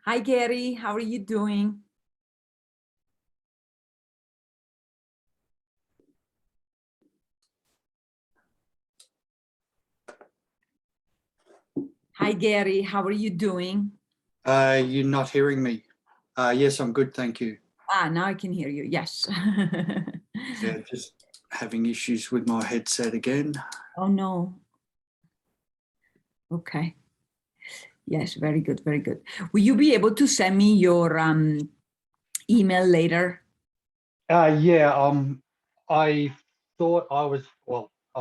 Hi, Gary. How are you doing? Hi, Gary. How are you doing? You're not hearing me. Yes, I'm good, thank you. Now I can hear you. Yes. Yeah, just having issues with my headset again. Oh, no. Okay. Yes, very good. Very good. Will you be able to send me your email later? Yeah, I thought I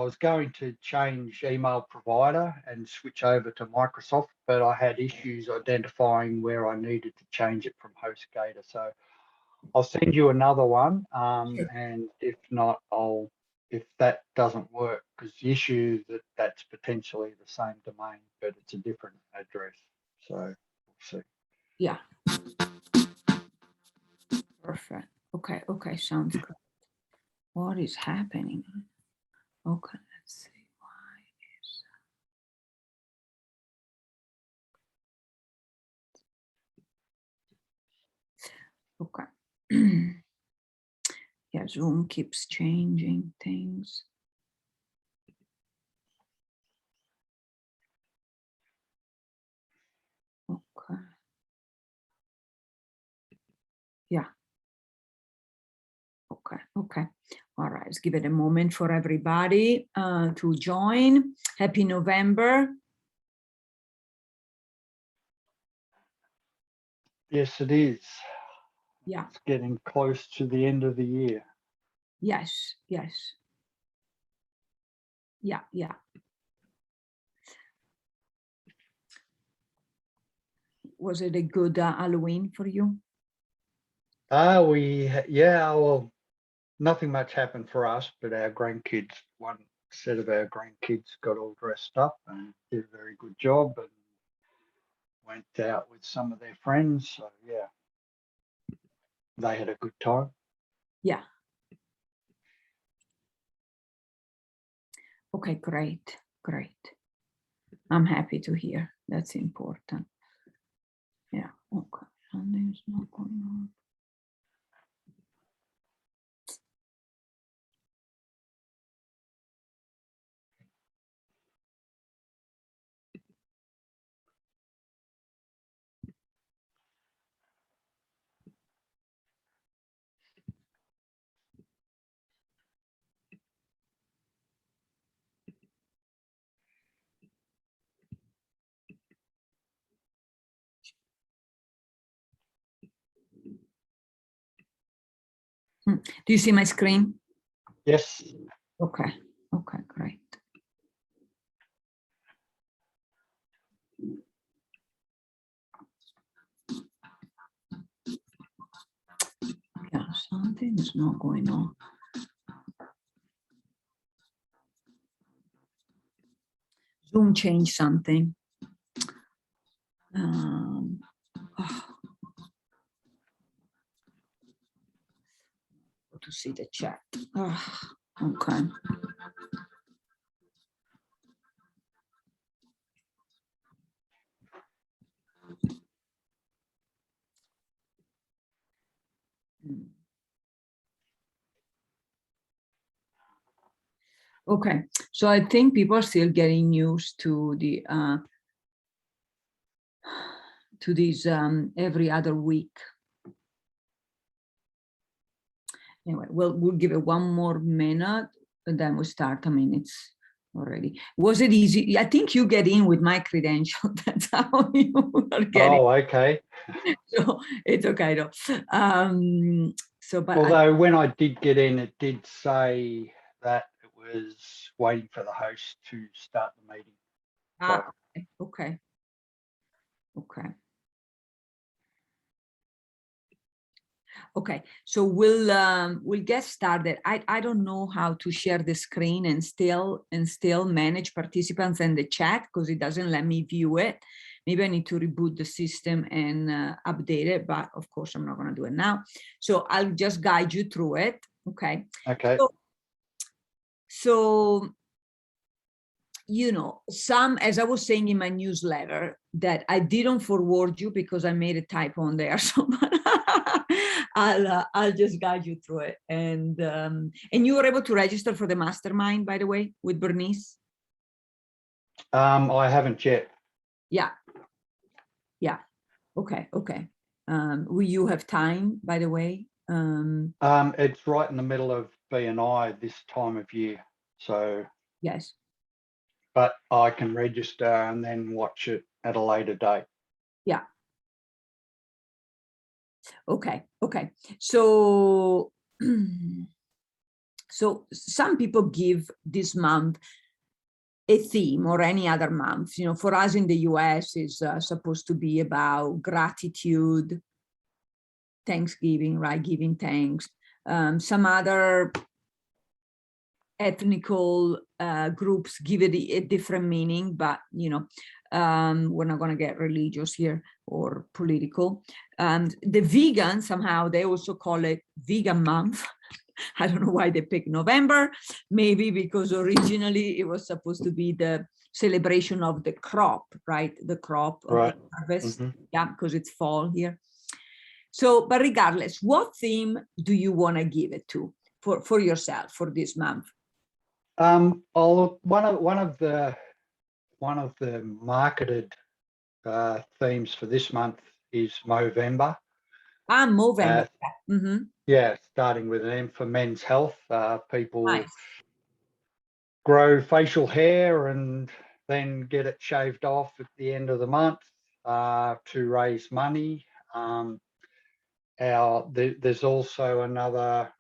was going to change email provider and switch over to Microsoft, but I had issues identifying where I needed to change it from HostGator. So I'll send you another one. And if not, if that doesn't work, because the issue that's potentially the same domain, but it's a different address. So we'll see. Yeah. Perfect. Okay. Okay. Sounds good. What is happening? Okay. Let's see. Why is okay. Yeah, Zoom keeps changing things. Okay. Yeah. Okay. Okay. All right. Let's give it a moment for everybody to join. Happy November. Yes, it is. Yeah. It's getting close to the end of the year. Yes. Yes. Yeah. Yeah. Was it a good Halloween for you? Well, nothing much happened for us, but our grandkids, one set of our grandkids got all dressed up and did a very good job and went out with some of their friends. So yeah, they had a good time. Yeah. Okay, great. Great. I'm happy to hear. That's important. Yeah. Okay. Something's not going on. Do you see my screen? Yes. Okay. Okay, great. Yeah, something is not going on. Zoom changed something. Oh. To see the chat. Oh, okay. Okay, so I think people are still getting used to the to these every other week. Anyway, we'll give it one more minute and then we'll start. I mean, it's already. Was it easy? I think you get in with my credential. That's how you are getting. Oh, okay. So it's okay though. So, but although when I did get in, it did say that it was waiting for the host to start the meeting. Okay. Okay. Okay, so we'll get started. I don't know how to share the screen and still manage participants in the chat because it doesn't let me view it. Maybe I need to reboot the system and update it, but of course I'm not going to do it now. So I'll just guide you through it. Okay. Okay. So you know, as I was saying in my newsletter, that I didn't forward you because I made a typo on there. So I'll just guide you through it. And you were able to register for the mastermind, by the way, with Bernice? I haven't yet. Yeah. Yeah. Okay. Okay. Will you have time, by the way? It's right in the middle of B&I this time of year. So, Yes. but I can register and then watch it at a later date. Yeah. Okay. Okay. So, so some people give this month a theme, or any other month. You know, for us in the US is supposed to be about gratitude, Thanksgiving, right? Giving thanks. Some other ethnical groups give it a different meaning, but you know, we're not going to get religious here or political. The vegan, somehow they also call it vegan month. I don't know why they picked November, maybe because originally it was supposed to be the celebration of the crop, right? The crop of Right. the harvest. Mhm. Yeah, because it's fall here. So, but regardless, what theme do you want to give it to for yourself for this month? One of the marketed themes for this month is Movember. Movember. Yeah, starting with an M for men's health. People Nice. grow facial hair and then get it shaved off at the end of the month to raise money. There's also another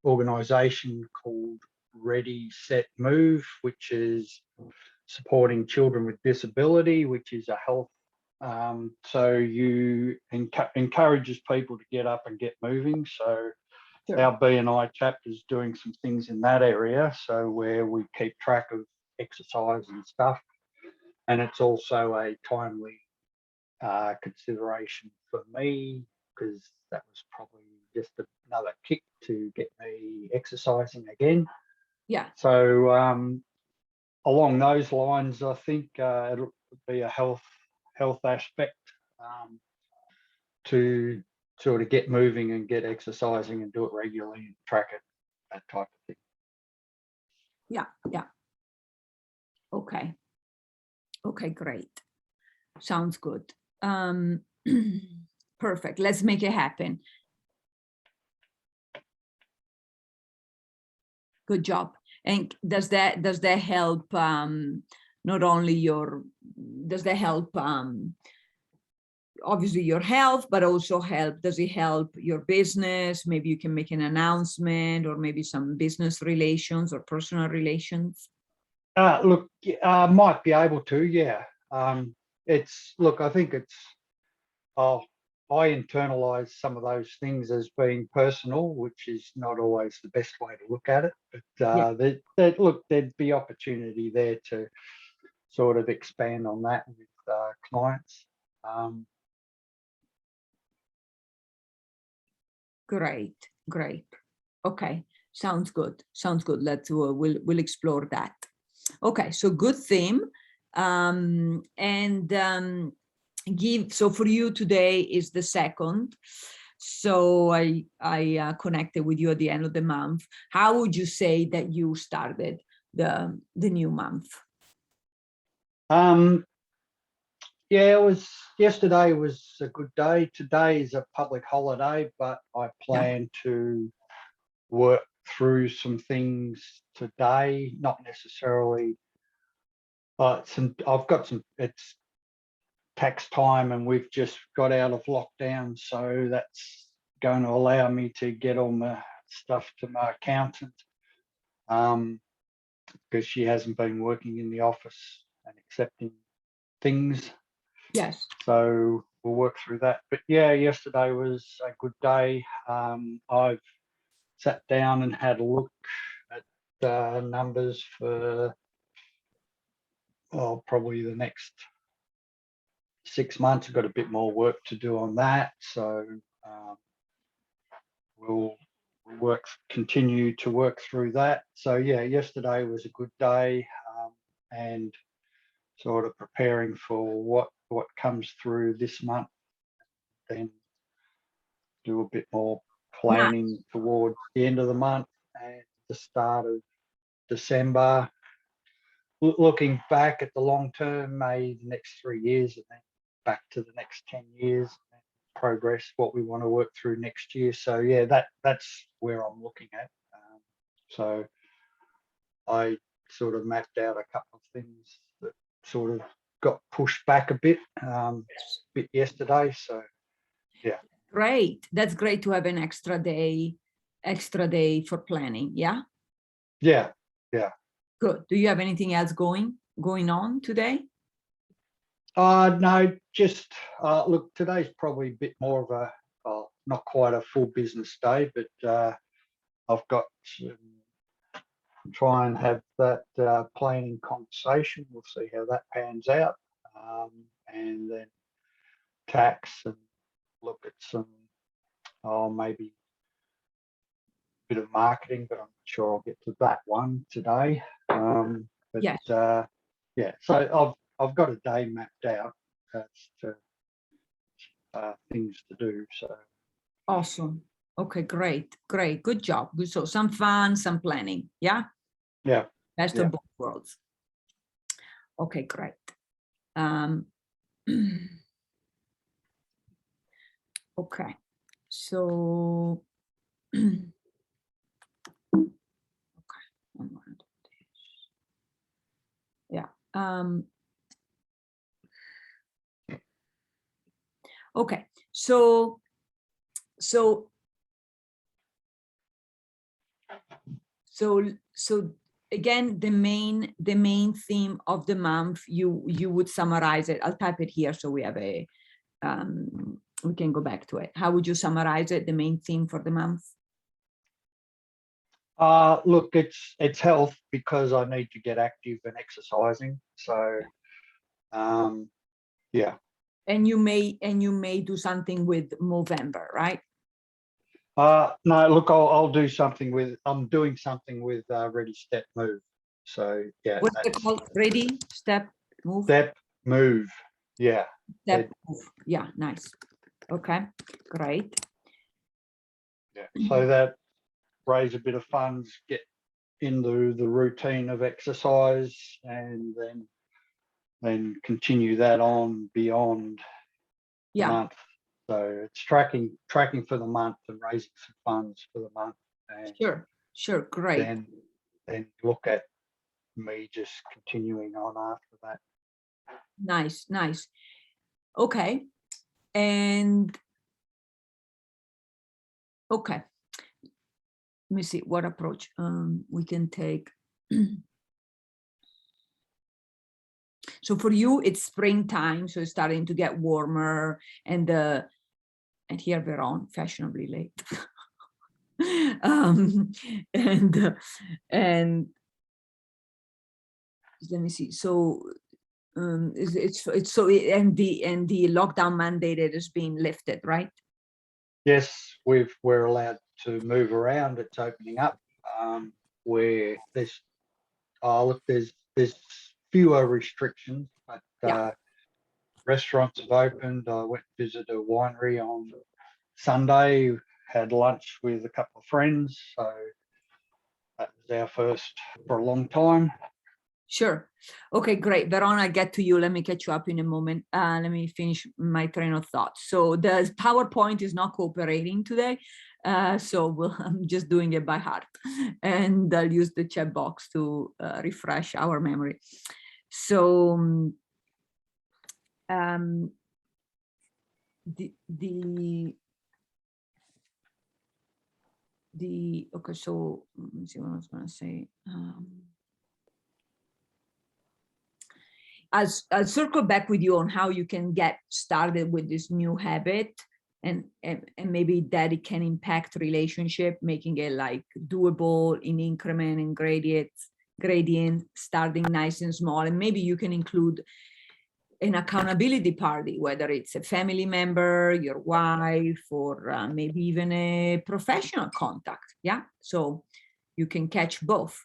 organisation called Ready, Set, Move, which is supporting children with disability, which is a health. So you encourages people to get up and get moving. So Sure. our B&I chapter is doing some things in that area. So where we keep track of exercise and stuff. And it's also a timely consideration for me, because that was probably just another kick to get me exercising again. Yeah. So along those lines, I think it'll be a health aspect to sort of get moving and get exercising and do it regularly and track it, that type of thing. Yeah. Yeah. Okay. Okay, great. Sounds good. Perfect. Let's make it happen. Good job. And does that help not only your, does that help obviously your health, but also does it help your business? Maybe you can make an announcement, or maybe some business relations or personal relations. Look, might be able to, yeah. I think I internalize some of those things as being personal, which is not always the best way to look at it. But there'd be opportunity there to sort of expand on that with clients. Great. Okay, sounds good. Let's we'll explore that. Okay, so good theme. So for you today is the second. So I connected with you at the end of the month. How would you say that you started the new month? Yeah, yesterday was a good day. Today is a public holiday, but I plan to work through some things today, not necessarily, but it's tax time and we've just got out of lockdown. So that's going to allow me to get all my stuff to my accountant, because she hasn't been working in the office and accepting things. Yes. So we'll work through that. But yeah, yesterday was a good day. I've sat down and had a look at numbers for probably the next 6 months. I've got a bit more work to do on that. So we'll continue to work through that. So yeah, yesterday was a good day, and sort of preparing for what comes through this month, then do a bit more planning towards the end of the month and the start of December. Looking back at the long term, maybe the next 3 years, and then back to the next 10 years, and progress what we want to work through next year. So yeah, that's where I'm looking at. So I sort of mapped out a couple of things that sort of got pushed back a bit yesterday. So yeah. Great. That's great to have an extra day for planning. Yeah. Yeah. Yeah. Good. Do you have anything else going on today? No, just look, today's probably a bit more of a not quite a full business day, but I've got to try and have that planning conversation. We'll see how that pans out, and then tax and look at some maybe a bit of marketing, but I'm not sure I'll get to that one today. But Yes. Yeah, so I've got a day mapped out as to things to do. So Awesome. Okay, great. Good job. Good. So some fun, some planning. Yeah. yeah. Best of both worlds. Okay, great. Okay, so okay, I'm gonna do this. Yeah. Okay, so again, the main theme of the month, you would summarize it. I'll type it here so we have a we can go back to it. How would you summarize it, the main theme for the month? Look, it's health, because I need to get active and exercising. So yeah. And you may do something with Movember, right? No, look, I'll do something with, I'm doing something with Ready Step Move. So yeah. What's it called? Ready Step Move? Step Move. Yeah. Step Move. Yeah, nice. Okay, great. Yeah. So that raise a bit of funds, get into the routine of exercise, and then continue that on beyond the month. So it's tracking for the month and raising some funds for the month. And sure, great. Then look at me just continuing on after that. Nice. Okay, and okay. Let me see what approach we can take. So for you, it's springtime, so it's starting to get warmer, and here we're on fashionably late. And let me see. So it's so, and the lockdown mandated is being lifted, right? Yes, we're allowed to move around. It's opening up. Where there's fewer restrictions, but restaurants have opened. I went to visit a winery on Sunday, had lunch with a couple of friends. So that was our first for a long time. Sure. Okay, great. Verona, I'll get to you. Let me catch you up in a moment. Let me finish my train of thought. So the PowerPoint is not cooperating today. So I'm just doing it by heart. And I'll use the chat box to refresh our memory. So okay, so let me see what I was going to say. I'll circle back with you on how you can get started with this new habit, and maybe that it can impact relationship, making it like doable in increment and gradient, starting nice and small. And maybe you can include an accountability party, whether it's a family member, your wife, or maybe even a professional contact. Yeah, so you can catch both.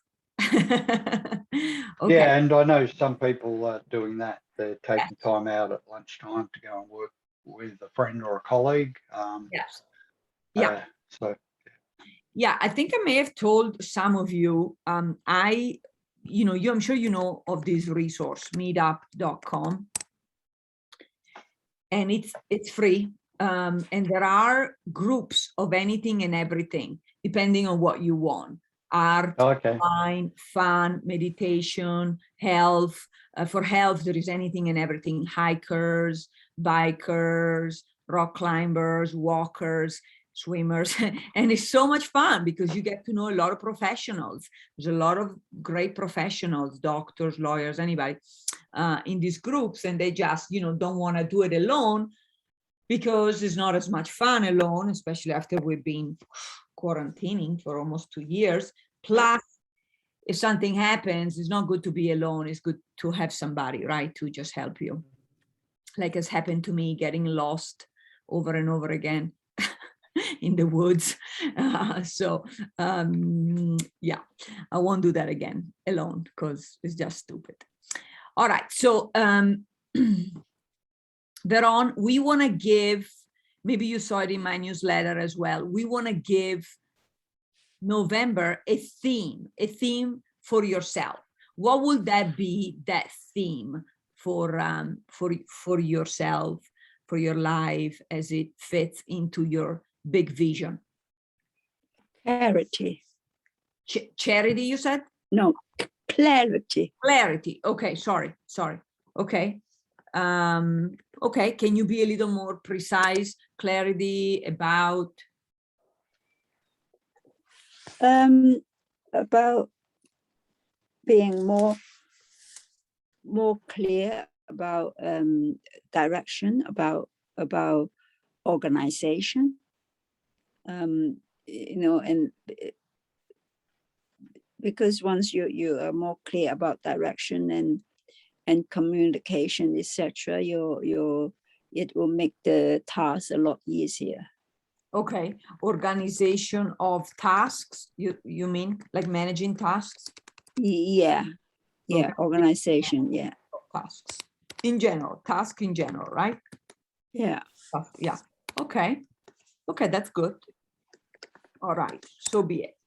Okay. Yeah, and I know some people are doing that. They're taking time out at lunchtime to go and work with a friend or a colleague. Yes. Yeah. So Yeah, I think I may have told some of you, I'm sure you know of this resource, meetup.com, and it's free. And there are groups of anything and everything, depending on what you want. Art, okay. wine, fun, meditation, health. For health, there is anything and everything: hikers, bikers, rock climbers, walkers, swimmers. And it's so much fun because you get to know a lot of professionals. There's a lot of great professionals, doctors, lawyers, anybody in these groups, and they just don't want to do it alone because it's not as much fun alone, especially after we've been quarantining for almost 2 years. Plus, if something happens, it's not good to be alone. It's good to have somebody, right, to just help you. Like has happened to me, getting lost over and over again in the woods. Yeah, I won't do that again alone because it's just stupid. All right, so Veron, we want to give, maybe you saw it in my newsletter as well, we want to give November a theme for yourself. What would that be, that theme for yourself, for your life, as it fits into your big vision? Clarity. Charity, you said? No, clarity. Clarity. Okay, sorry. Okay. Okay, can you be a little more precise? Clarity about? About being more clear about direction, about organization, and because once you are more clear about direction and communication, etc., it will make the task a lot easier. Okay, organization of tasks, you mean like managing tasks? Yeah, okay. Organization, yeah. Tasks in general, task in general, right? Yeah. Yeah, okay, that's good. All right, so be it.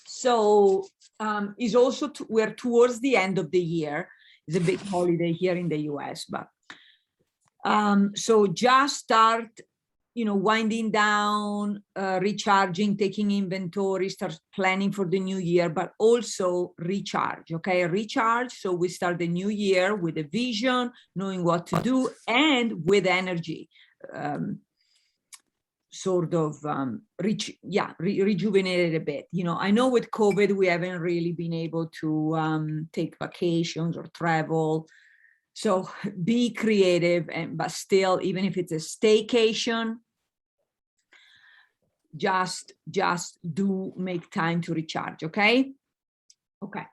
So is also we're towards the end of the year. It's a big holiday here in the US, but so just start winding down, recharging, taking inventory, start planning for the new year, but also recharge, okay? Recharge, so we start the new year with a vision, knowing what to do, and with energy, sort of rejuvenated a bit. I know with COVID, we haven't really been able to take vacations or travel. So be creative, but still, even if it's a staycation, just do make time to recharge, okay? Okay.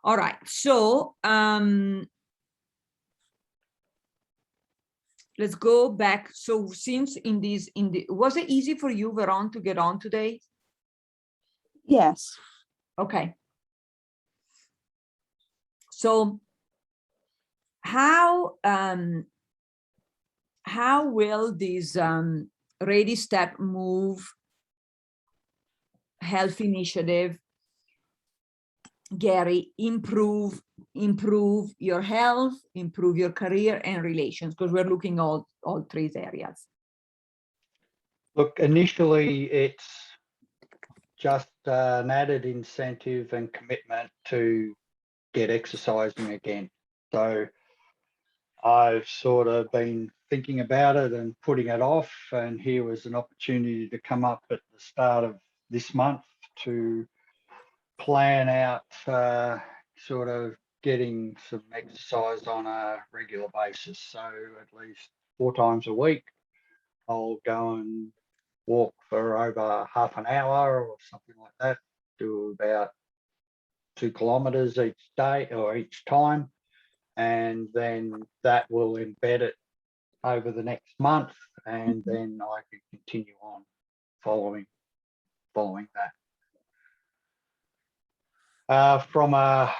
All right. So let's go back. So since was it easy for you, Veron, to get on today? Yes. Okay. So how will this Ready Step Move health initiative, Gary, improve your health, improve your career and relations? Because we're looking all three areas. Look, initially it's just an added incentive and commitment to get exercising again. So I've sort of been thinking about it and putting it off, and here was an opportunity to come up at the start of this month to plan out sort of getting some exercise on a regular basis. So at least 4 times a week, I'll go and walk for over half an hour or something like that, do about 2 kilometers each day or each time. And then that will embed it over the next month, and then I can continue on following that. From a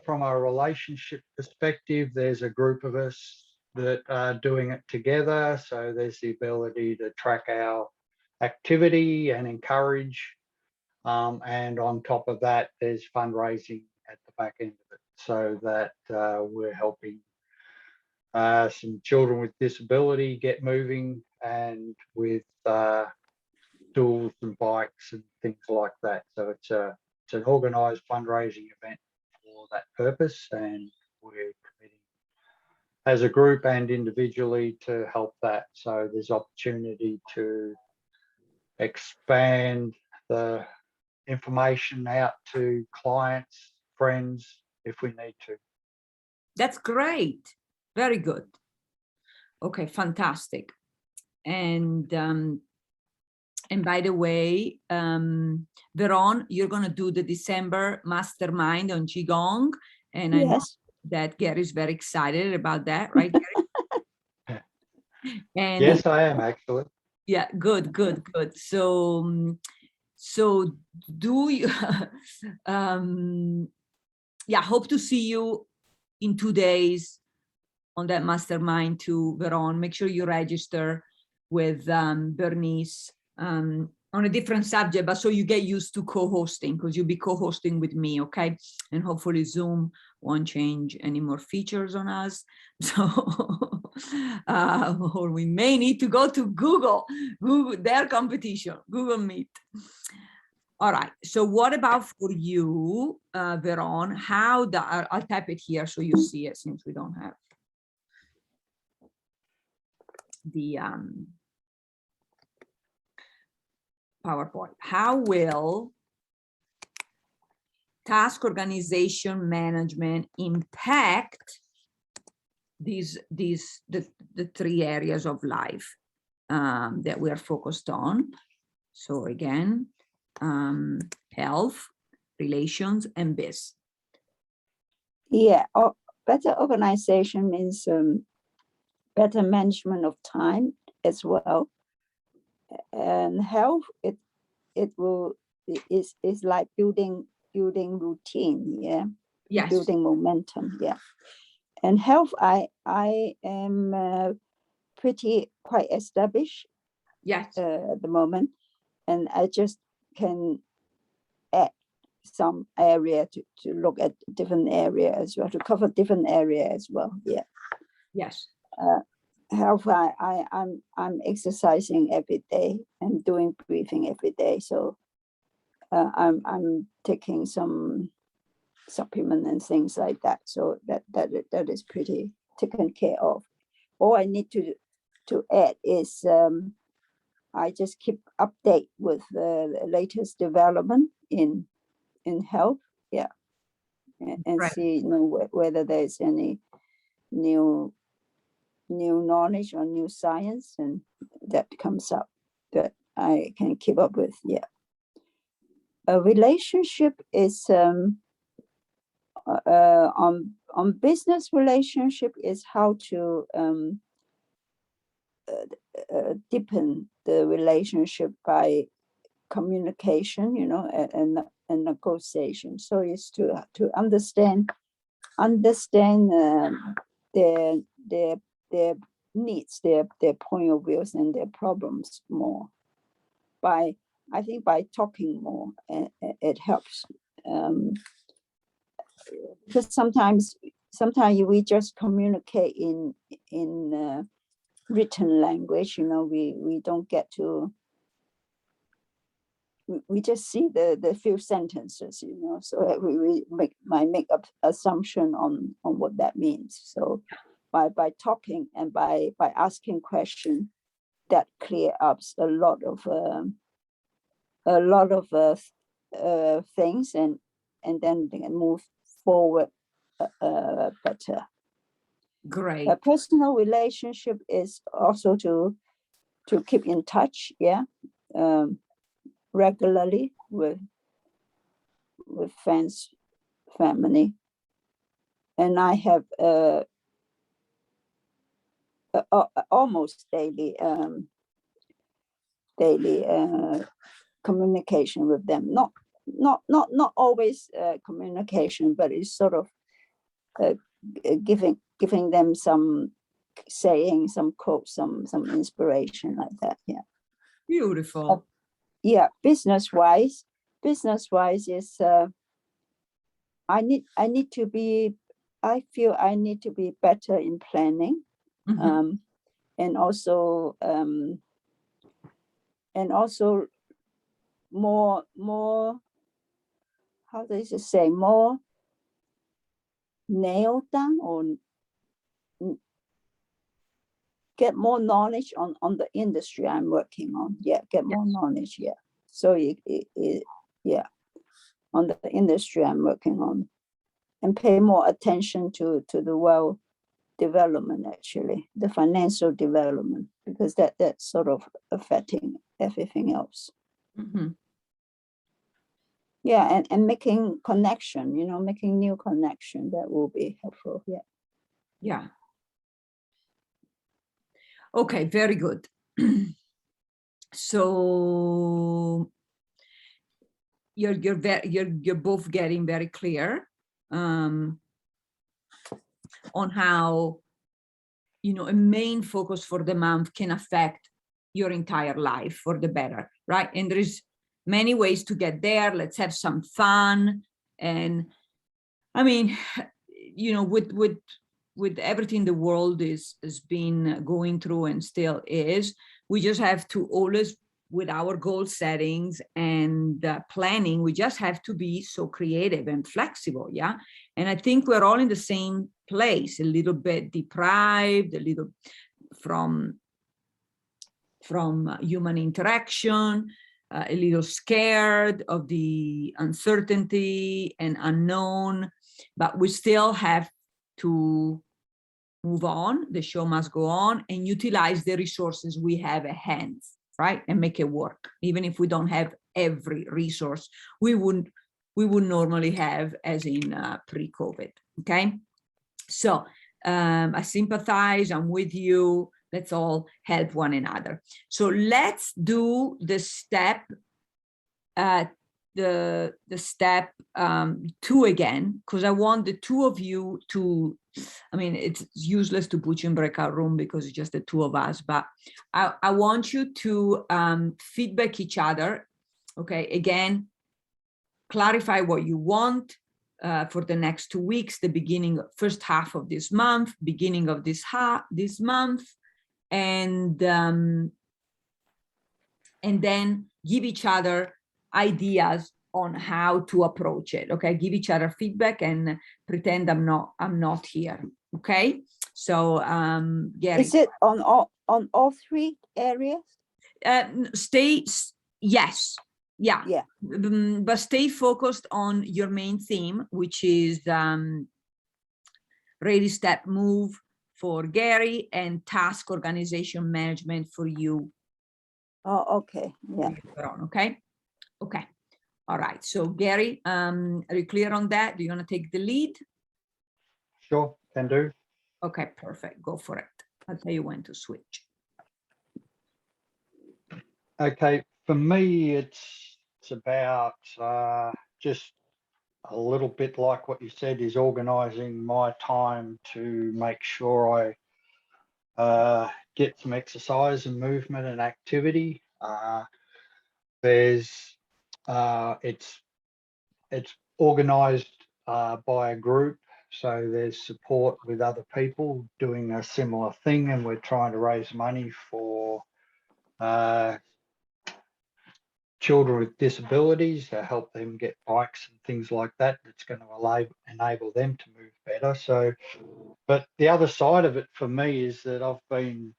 relationship perspective, there's a group of us that are doing it together. So there's the ability to track our activity and encourage. And on top of that, there's fundraising at the back end of it, so that we're helping some children with disability get moving, and with tools and bikes and things like that. So it's an organised fundraising event for that purpose, and we're committing as a group and individually to help that. So there's opportunity to expand the information out to clients, friends, if we need to. That's great. Very good. Okay, fantastic. And by the way, Veron, you're going to do the December mastermind on Qigong, and I know that Gary's very excited about that, right, Gary? And yes, I am actually. Yeah, good. So do you? Yeah, hope to see you in 2 days on that mastermind too, Veron. Make sure you register with Bernice on a different subject, but so you get used to co-hosting, because you'll be co-hosting with me, okay? And hopefully Zoom won't change any more features on us. So, or we may need to go to Google, their competition, Google Meet. All right, so what about for you, Veron? I'll type it here so you see it, since we don't have the PowerPoint. How will task organization management impact the 3 areas of life that we are focused on? So again, health, relations, and biz. Yeah, better organization means better management of time as well. And health, it is like building routine, yeah. Yes. Building momentum, yeah. And health, I am quite established. Yes. At the moment, and I just can add some area to look at different area as well, to cover different area as well. Yeah. Yes. Health, I'm exercising every day and doing breathing every day. So I'm taking some supplement and things like that. So that is pretty taken care of. All I need to add is I just keep update with the latest development in health, yeah, and Right. see whether there's any new knowledge or new science, and that comes up that I can keep up with. Yeah, a relationship is on business relationship is how to deepen the relationship by communication, and negotiation. So it's to understand their needs, their point of views, and their problems more. I think by talking more, it helps. Because sometimes we just communicate in written language. We don't get to. We just see the few sentences, so we might make up assumption on what that means. So by talking and by asking questions, that clear up a lot of things, and then they can move forward better. Great. A personal relationship is also to keep in touch, yeah. Regularly with friends, family, and I have almost daily communication with them. not always communication, but it's sort of giving them some saying, some quotes, some inspiration like that. Yeah. Beautiful. Yeah. Business wise is I feel I need to be better in planning. Mhm. And also more, how does it say, more nailed down, or get more knowledge on the industry I'm working on. Yeah, get more knowledge. Yeah. So yeah, on the industry I'm working on, and pay more attention to the wealth development, actually, the financial development, because that's sort of affecting everything else. Mhm. Yeah, and making connection, making new connection, that will be helpful. Yeah. Yeah. Okay, very good. So you're both getting very clear on how, a main focus for the month can affect your entire life for the better, right? And there is many ways to get there. Let's have some fun. And I mean, with everything the world has been going through and still is, we just have to always, with our goal settings and planning, we just have to be so creative and flexible. Yeah. And I think we're all in the same place, a little bit deprived, a little from human interaction, a little scared of the uncertainty and unknown, but we still have to move on. The show must go on, and utilize the resources we have at hand, right? And make it work. Even if we don't have every resource we would normally have as in pre-COVID, okay? So I sympathize, I'm with you. Let's all help one another. So let's do the step, the step 2 again, because I want the two of you to, I mean, it's useless to put you in breakout room because it's just the two of us, but I want you to feedback each other. Okay, again, clarify what you want for the next 2 weeks, the beginning, first half of this month, beginning of this month, and then give each other ideas on how to approach it. Okay, give each other feedback and pretend I'm not here. Okay, so Gary, is it on all 3 areas? Yes, yeah, but stay focused on your main theme, which is ready, step, move for Gary, and task organization management for you. Oh, okay. Yeah. Okay. All right. So Gary, are you clear on that? Do you want to take the lead? Sure, can do. Okay, perfect. Go for it. I'll tell you when to switch. Okay, for me, it's about just a little bit like what you said, is organizing my time to make sure I get some exercise and movement and activity. It's organized by a group, so there's support with other people doing a similar thing, and we're trying to raise money for children with disabilities to help them get bikes and things like that. That's going to enable them to move better. So, but the other side of it for me is that I've been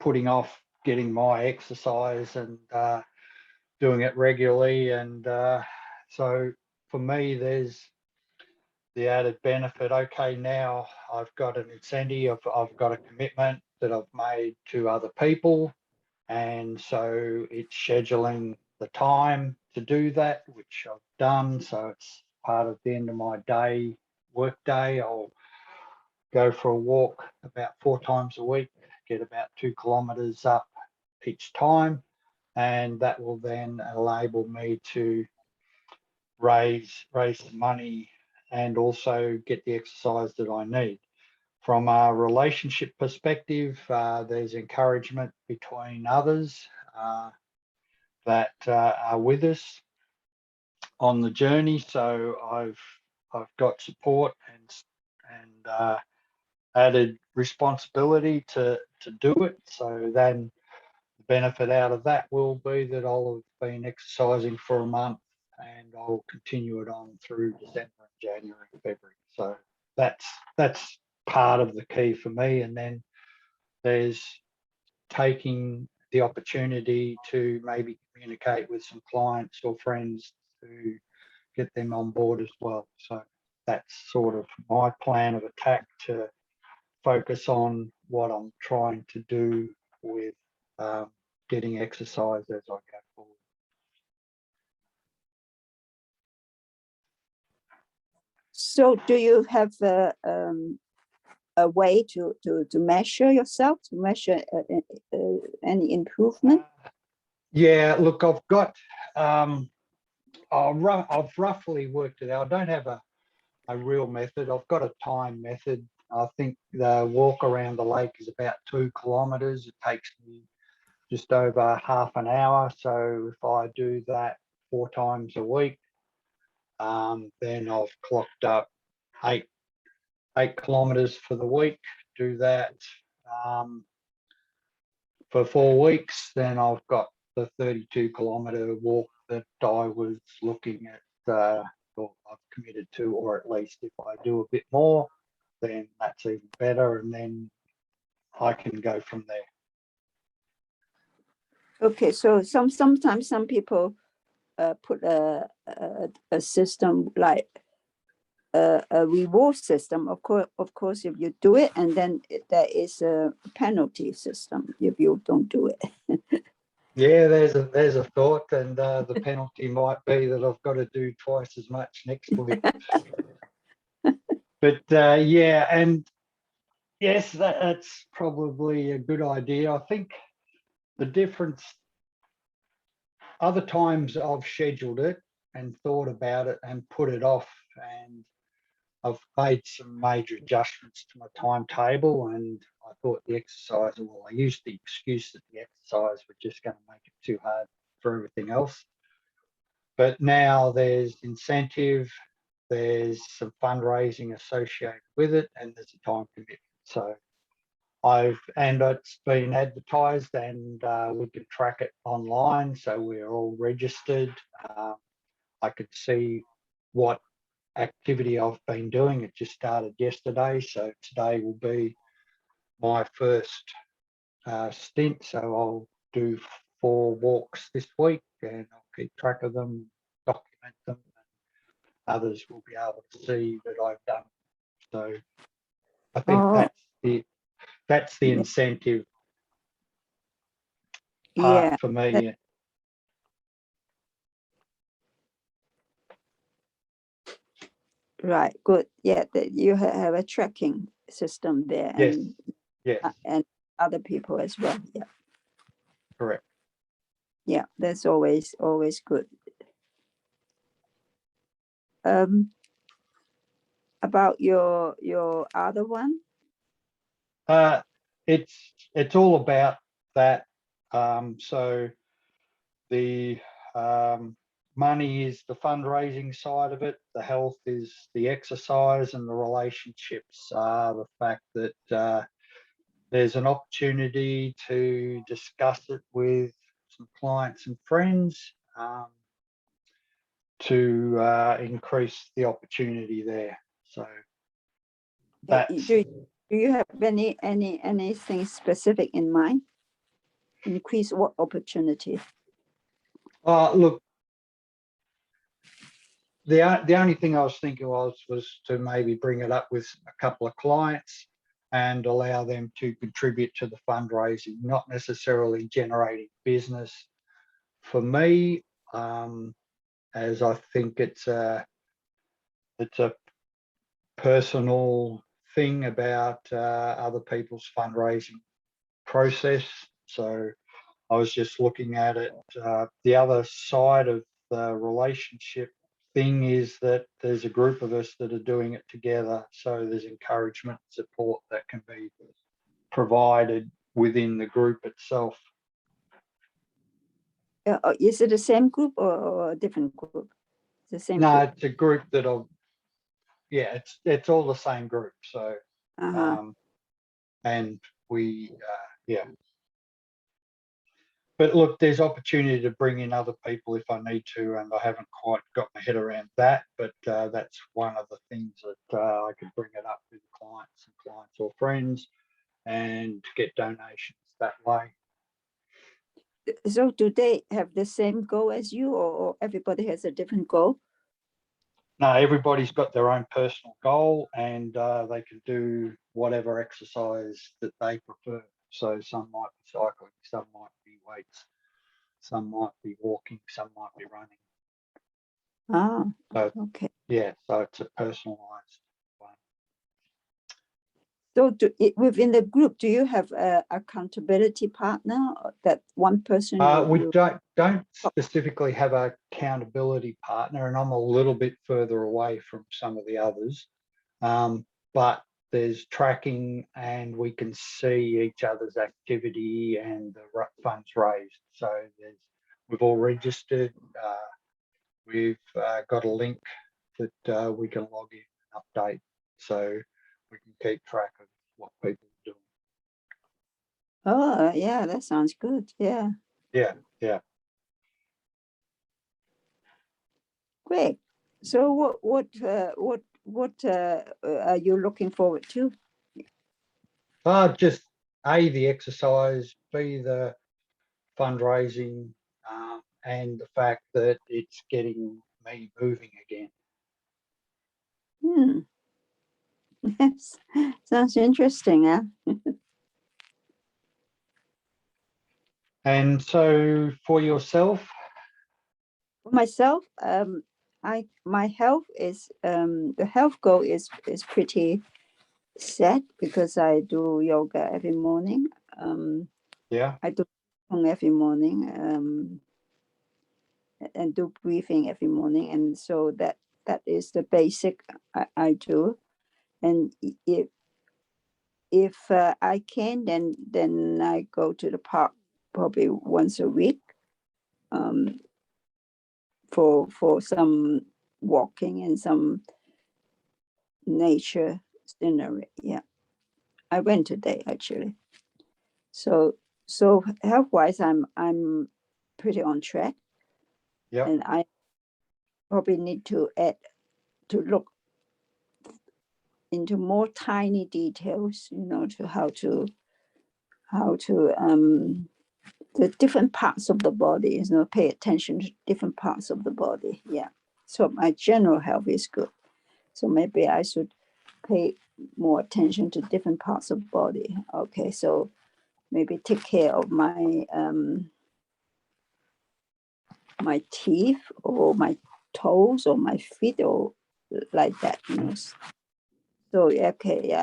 putting off getting my exercise and doing it regularly. And so for me, there's the added benefit. Okay, now I've got an incentive, I've got a commitment that I've made to other people. And so it's scheduling the time to do that, which I've done. So it's part of the end of my day, work day. I'll go for a walk about 4 times a week, get about 2 kilometers up each time. And that will then enable me to raise some money and also get the exercise that I need. From a relationship perspective, there's encouragement between others that are with us on the journey. So I've got support and added responsibility to do it. So then the benefit out of that will be that I'll have been exercising for a month, and I'll continue it on through December and January and February. So that's part of the key for me. And then there's taking the opportunity to maybe communicate with some clients or friends to get them on board as well. So that's sort of my plan of attack, to focus on what I'm trying to do with getting exercise as I go forward. So do you have a way to measure yourself, to measure any improvement? Yeah, look, I've got, I've roughly worked it out. I don't have a real method. I've got a time method. I think the walk around the lake is about 2 kilometres. It takes me just over half an hour. So if I do that 4 times a week, then I've clocked up 8 kilometres for the week. Do that for 4 weeks, then I've got the 32 kilometre walk that I was looking at, or I've committed to, or at least if I do a bit more, then that's even better, and then I can go from there. Okay, so sometimes some people put a system like a reward system. Of course, if you do it, and then there is a penalty system if you don't do it. Yeah, there's a thought, and the penalty might be that I've got to do twice as much next week. But yeah, and yes, that's probably a good idea. I think the difference, other times I've scheduled it and thought about it and put it off, and I've made some major adjustments to my timetable, and I thought the exercise, well, I used the excuse that the exercise was just going to make it too hard for everything else. But now there's incentive, there's some fundraising associated with it, and there's a time commitment. So it's been advertised, and we can track it online. So we're all registered. I could see what activity I've been doing. It just started yesterday. So today will be my first stint. So I'll do 4 walks this week, and I'll keep track of them, document them, and others will be able to see that I've done. So I think that's the incentive part for me. Right, good. Yeah, you have a tracking system there. Yes. And, yes. And other people as well. Yeah. Correct. Yeah, that's always good. About your other one? It's all about that. So the money is the fundraising side of it. The health is the exercise, and the relationships are the fact that there's an opportunity to discuss it with some clients and friends to increase the opportunity there. So that's. Do you have anything specific in mind? Increase what opportunity? Look, the only thing I was thinking was to maybe bring it up with a couple of clients and allow them to contribute to the fundraising, not necessarily generating business for me, as I think it's a personal thing about other people's fundraising process. So I was just looking at it, the other side of the relationship thing is that there's a group of us that are doing it together. So there's encouragement, support that can be provided within the group itself. Is it the same group or a different group? The same No, group. it's a group that it's all the same group. So, and we, yeah. But look, there's opportunity to bring in other people if I need to, and I haven't quite got my head around that. But that's one of the things that I could bring it up with clients or friends, and get donations that way. So do they have the same goal as you, or everybody has a different goal? No, everybody's got their own personal goal, and they can do whatever exercise that they prefer. So some might be cycling, some might be weights, some might be walking, some might be running. Ah, So, okay. yeah, so it's a personalised one. So within the group, do you have a accountability partner that one person? We don't specifically have a accountability partner, and I'm a little bit further away from some of the others. But there's tracking, and we can see each other's activity and the funds raised. So we've all registered. We've got a link that we can log in and update, so we can keep track of what people are doing. Oh, yeah, that sounds good. Yeah. Yeah. Great. So what are you looking forward to? Just A, the exercise, B, the fundraising, and the fact that it's getting me moving again. Yes, sounds interesting, huh? And so for yourself? For myself, my health is the health goal is pretty set because I do yoga every morning. Yeah. I do every morning and do breathing every morning, and so that is the basic I do. And if I can, then I go to the park probably once a week for some walking and some nature scenery. Yeah, I went today actually. So health wise, I'm pretty on track. Yeah. And I probably need to look into more tiny details, to how to the different parts of the body, pay attention to different parts of the body. Yeah. So my general health is good. So maybe I should pay more attention to different parts of the body. Okay. So maybe take care of my my teeth or my toes or my feet or like that. So okay,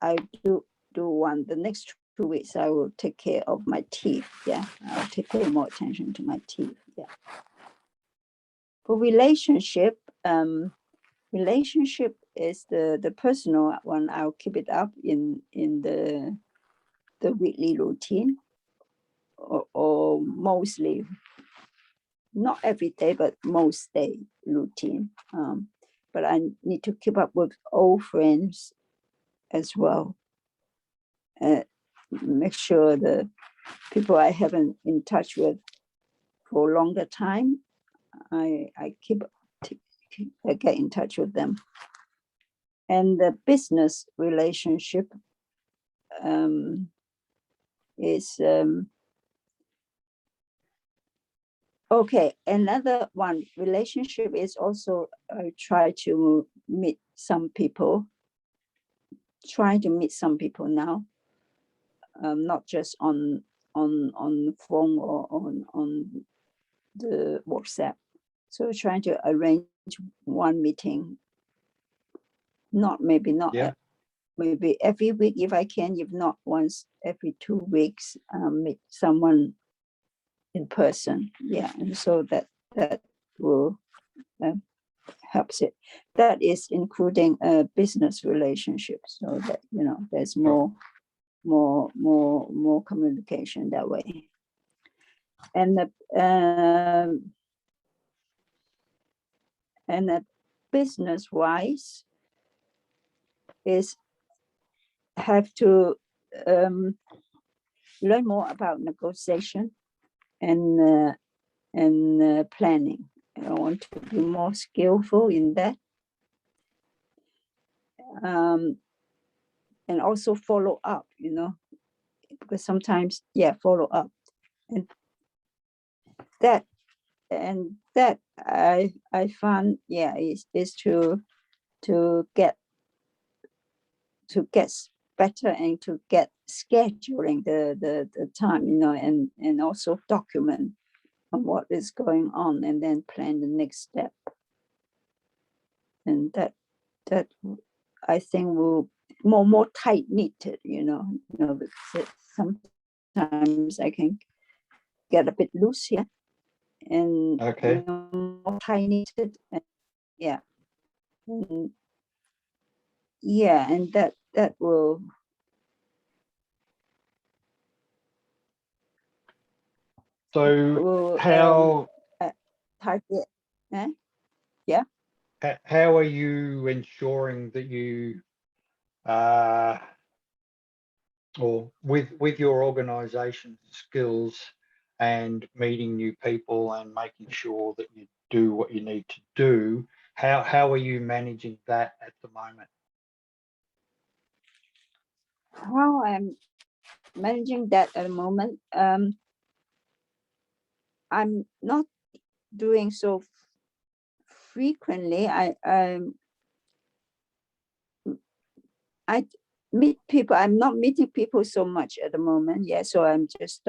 I do one. The next 2 weeks I will take care of my teeth. Yeah, I'll pay more attention to my teeth. Yeah. For relationship, relationship is the personal one. I'll keep it up in the weekly routine, or mostly, not every day, but most day routine. But I need to keep up with old friends as well. Make sure the people I haven't in touch with for a longer time, I get in touch with them. And the business relationship is okay. Another one relationship is also try to meet some people. Trying to meet some people now, not just on the phone or on the WhatsApp. So trying to arrange one meeting, maybe every week if I can, if not once every 2 weeks, meet someone in person. Yeah, and so that will helps it. That is including business relationships, so that there's more communication that way. And the business wise is have to learn more about negotiation and planning. I want to be more skillful in that. And also follow up, because sometimes, follow up. And that I found, is to get better and to get scheduling the time, and also document on what is going on and then plan the next step. And that I think will more tight knitted, because sometimes I can get a bit loose here and Okay. more tight knitted. And that will. So how target, how are you ensuring that you or with your organization skills and meeting new people and making sure that you do what you need to do, how are you managing that at the moment? How I'm managing that at the moment, I'm not doing so frequently. I meet people. I'm not meeting people so much at the moment. So I'm just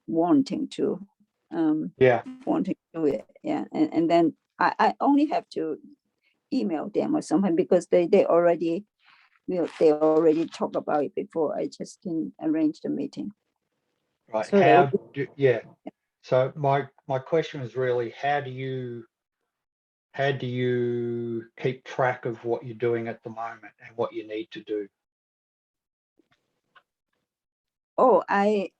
wanting to do it. And then I only have to email them or something, because they already talk about it before. I just can arrange the meeting. Right. So So my question is really, how do you keep track of what you're doing at the moment and what you need to do? Oh, I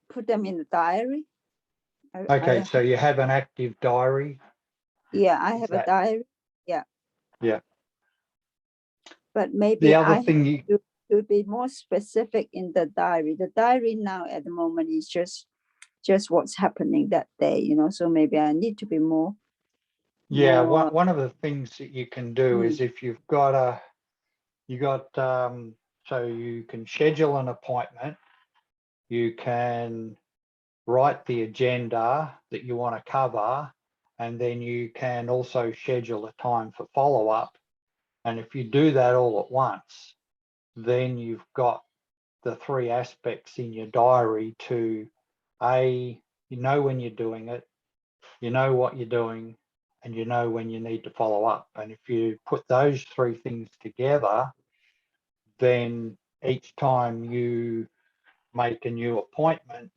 put them in the diary. Okay, so you have an active diary? I have a diary. Yeah. But maybe The other thing to be more specific in the diary. The diary now at the moment is just what's happening that day, so maybe I need to be more. One of the things that you can do is, if you've got so you can schedule an appointment, you can write the agenda that you want to cover, and then you can also schedule a time for follow-up. And if you do that all at once, then you've got the three aspects in your diary to, you know when you're doing it, you know what you're doing, and you know when you need to follow up. And if you put those three things together, then each time you make a new appointment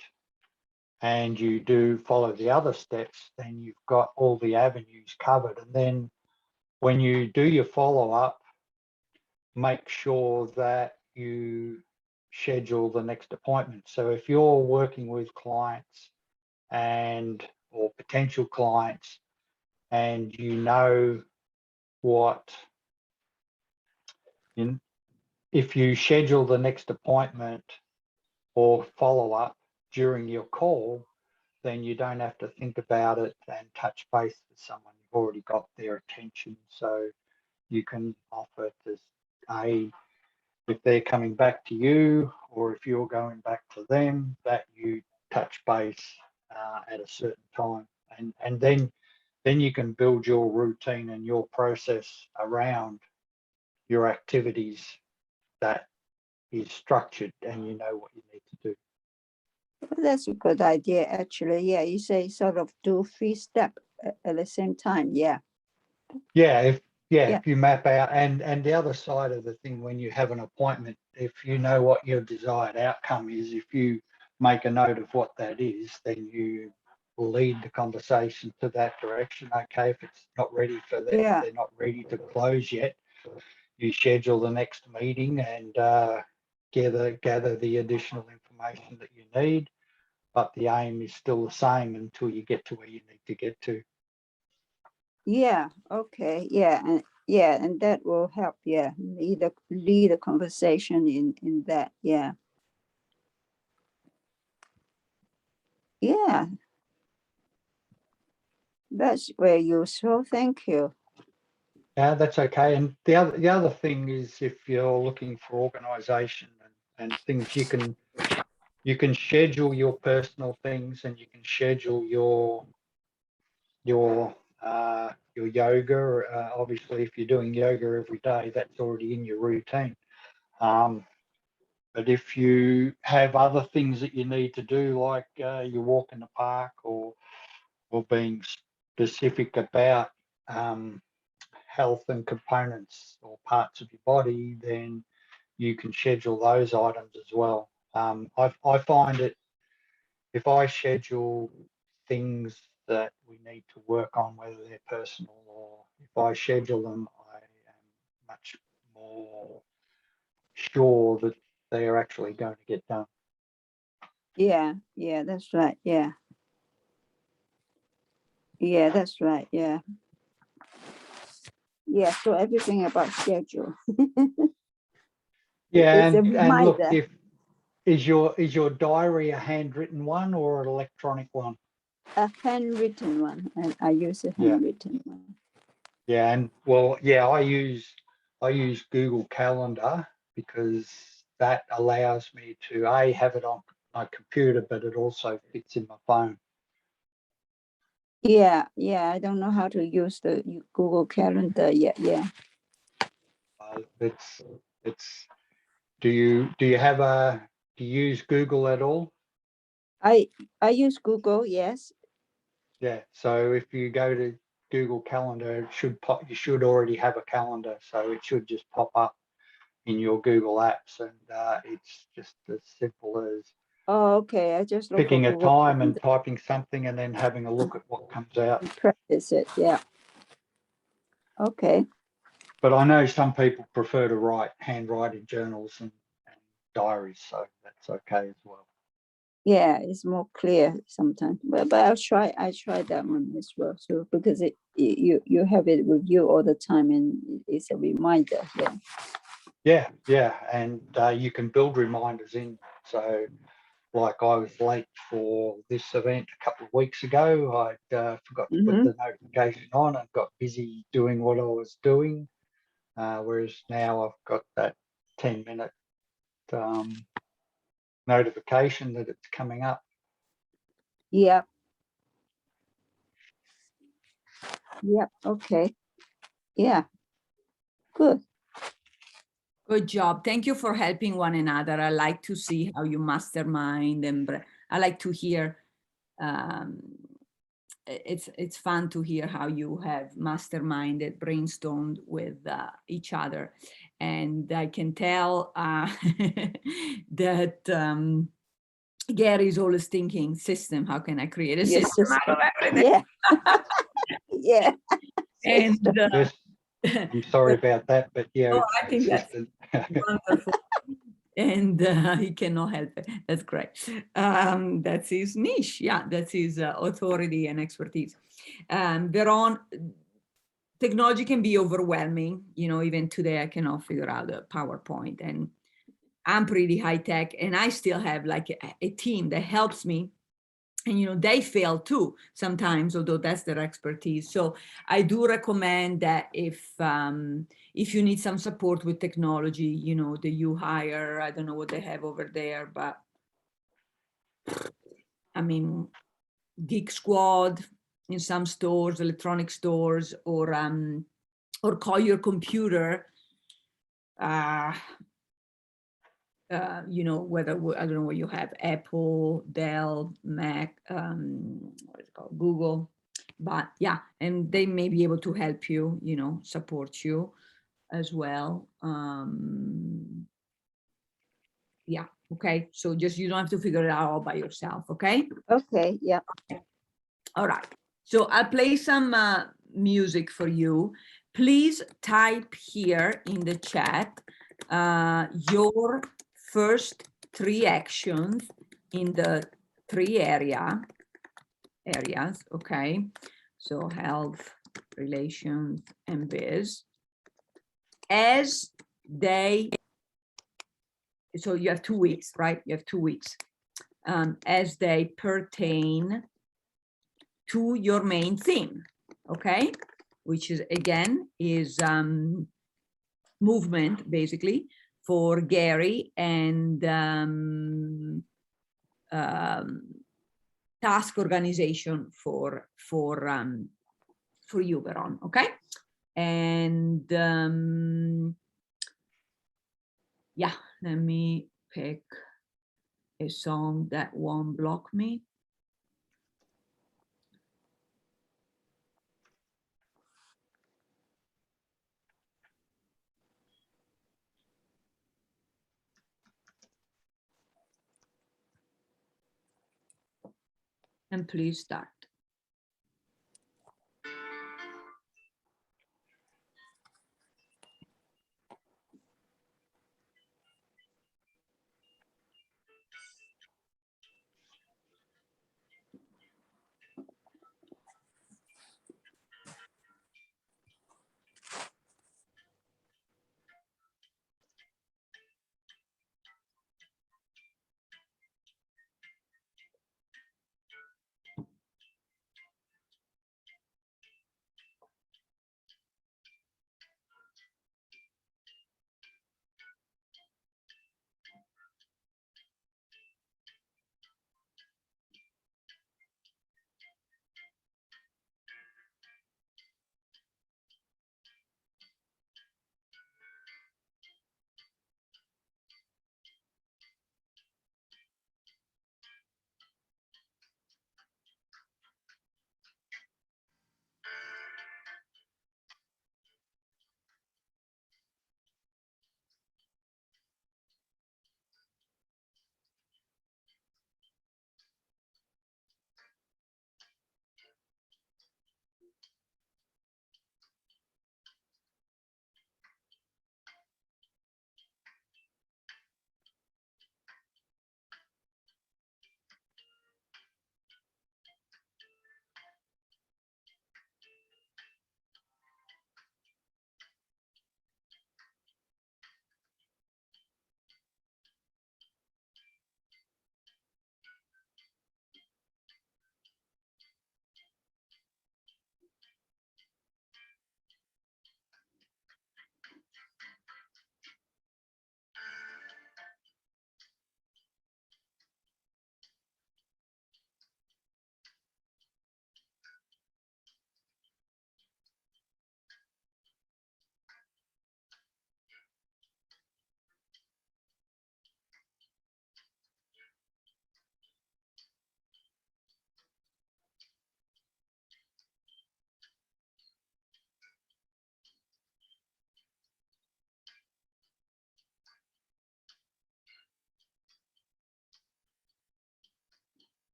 and you do follow the other steps, then you've got all the avenues covered. And then when you do your follow-up, make sure that you schedule the next appointment. So if you're working with clients or potential clients, and you know if you schedule the next appointment or follow-up during your call, then you don't have to think about it and touch base with someone. You've already got their attention. So you can offer to, if they're coming back to you, or if you're going back to them, that you touch base at a certain time. And then you can build your routine and your process around your activities that is structured, and you know what you need to do. That's a good idea, actually. You say sort of do 3 steps at the same time. If you map out, and the other side of the thing, when you have an appointment, if you know what your desired outcome is, if you make a note of what that is, then you lead the conversation to that direction. Okay, if it's not ready for that, Yeah. they're not ready to close yet, you schedule the next meeting and gather the additional information that you need. But the aim is still the same until you get to where you need to get to. Yeah, okay, yeah, and that will help, yeah, lead the conversation in that, yeah. Yeah. That's very useful, thank you. Yeah, that's okay. And the other thing is, if you're looking for organisation and things, you can schedule your personal things, and you can schedule your yoga. Obviously, if you're doing yoga every day, that's already in your routine. But if you have other things that you need to do, like you walk in the park, or being specific about health and components or parts of your body, then you can schedule those items as well. I find it, if I schedule things that we need to work on, whether they're personal, or if I schedule them, I am much more sure that they are actually going to get done. Yeah, that's right, yeah. Yeah, that's right, yeah. Yeah, so everything about schedule. Yeah, It's a and look, reminder. is your diary a handwritten one or an electronic one? A handwritten one, and I use a Yeah. handwritten one. Yeah, and well, yeah, I use Google Calendar, because that allows me to have it on my computer, but it also fits in my phone. Yeah, I don't know how to use the Google Calendar yet, yeah. It's do you use Google at all? I use Google, yes. Yeah, so if you go to Google Calendar, it should pop. You should already have a calendar, so it should just pop up in your Google apps, and it's just as simple as Oh, okay, I just look for picking a Google time and Calendar typing something, and then having a look at what comes out. and practice it, yeah. Okay. But I know some people prefer to handwrite in journals and diaries, so that's okay as well. Yeah, it's more clear sometimes, but I try that one as well, so because you have it with you all the time, and it's a reminder. Yeah, and you can build reminders in. So, like, I was late for this event a couple of weeks ago. I forgot to put the notification on and got busy doing what I was doing. Whereas now I've got that 10-minute notification that it's coming up. Yep. Okay. Yeah. Good. Good job. Thank you for helping one another. I like to see how you mastermind, and I like to hear. It's fun to hear how you have masterminded, brainstormed with each other, and I can tell that Gary's always thinking system. How can I create a system out of everything? Yeah. Yeah. And Yes, I'm sorry about that, but yeah, oh, I think that's wonderful. And he cannot help it. That's great. That's his niche. Yeah, that's his authority and expertise. Veron, technology can be overwhelming. You know, even today I cannot figure out a PowerPoint, and I'm pretty high tech, and I still have like a team that helps me. And, you know, they fail too sometimes, although that's their expertise. So I do recommend that if you need some support with technology, you know, that you hire, I don't know what they have over there, but I mean, Geek Squad in some stores, electronic stores, or call your computer. You know, whether, I don't know what you have, Apple, Dell, Mac, what is it called, Google, but yeah, and they may be able to help you, you know, support you as well. Yeah, okay, so just, you don't have to figure it out all by yourself, okay? Okay, yeah. All right, so I'll play some music for you. Please type here in the chat your first 3 actions in the 3 areas, okay? So health, relations, and biz. As they, so you have 2 weeks, right? You have 2 weeks. As they pertain to your main theme, okay? Which is, again, is movement, basically, for Gary, and task organization for you, Veron, okay? And yeah, let me pick a song that won't block me. And please start.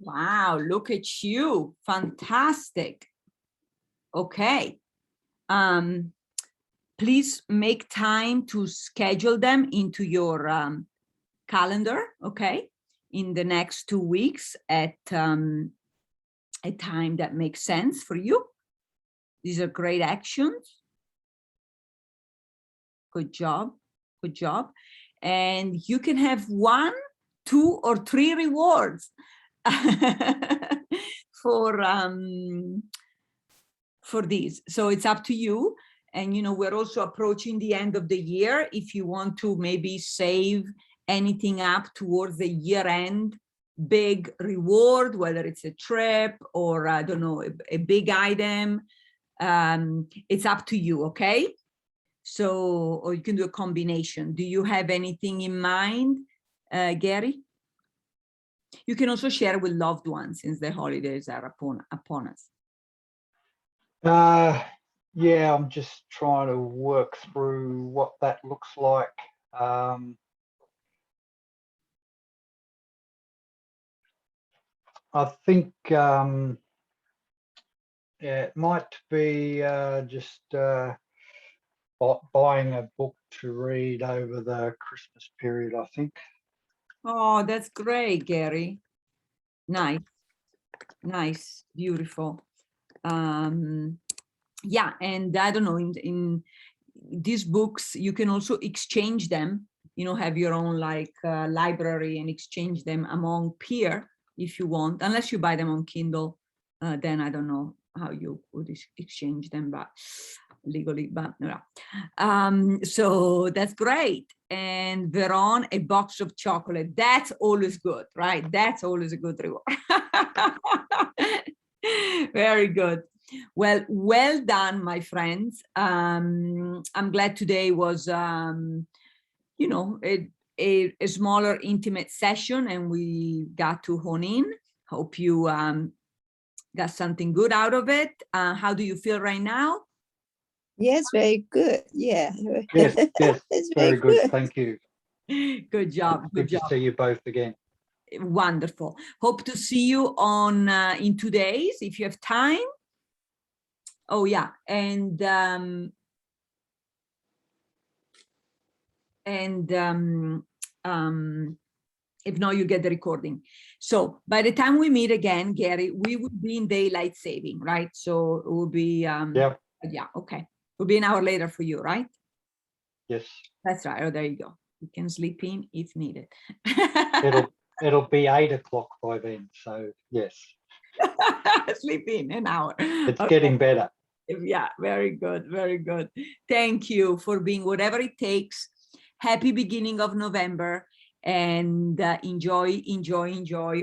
Wow, look at you. Fantastic. Okay. Please make time to schedule them into your calendar, okay, in the next 2 weeks at a time that makes sense for you. These are great actions. Good job. Good job. and you can have 1, 2, or 3 rewards for these. So it's up to you. And, you know, we're also approaching the end of the year. If you want to maybe save anything up towards the year end big reward, whether it's a trip or I don't know, a big item, it's up to you. Okay. So, or you can do a combination. Do you have anything in mind, Gary? You can also share with loved ones since the holidays are upon us. Yeah, I'm just trying to work through what that looks like. I think yeah, it might be just buying a book to read over the Christmas period, I think. Oh, that's great, Gary. Nice, nice, beautiful. Yeah, and I don't know, in these books, you can also exchange them, you know, have your own like library and exchange them among peer if you want, unless you buy them on Kindle, then I don't know how you would exchange them, but legally, but no. So that's great. And Veron, a box of chocolate, that's always good, right? That's always a good reward. Very good. Well, well done, my friends. I'm glad today was, you know, a smaller, intimate session, and we got to hone in. Hope you got something good out of it. How do you feel right now? Yes, very good. Yeah. Yes, yes, It's very good. Thank you. Good job. Good to see you both again. Wonderful. Hope to see you on in 2 days if you have time. Oh yeah, and if not, you get the recording. So by the time we meet again, Gary, we will be in daylight saving, right? So it will be Yeah. Yeah, okay. It'll be an hour later for you, right? Yes. That's right. Oh, there you go. You can sleep in if needed. It'll be 8 o'clock by then. So yes. Sleep in an hour. It's Okay. getting better. Yeah, very good, very good. Thank you for being whatever it takes. Happy beginning of November, and enjoy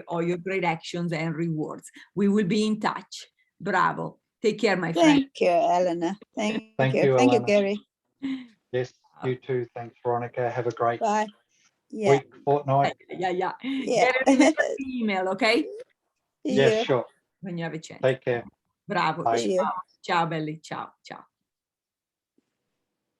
all your great actions and rewards. We will be in touch. Bravo. Take care, my friend. Thank you, Eleanor. Thank you. Thank Thank you, you, Gary. Yes, you too. Thanks, Veronica. Have a great Bye. Yeah. week, fortnight. Yeah. Yeah. Get it in the email, okay? Yes, Yeah. sure. When you have a chance. Take care. Bravo. Bye. See you. Ciao, belli. Ciao, ciao.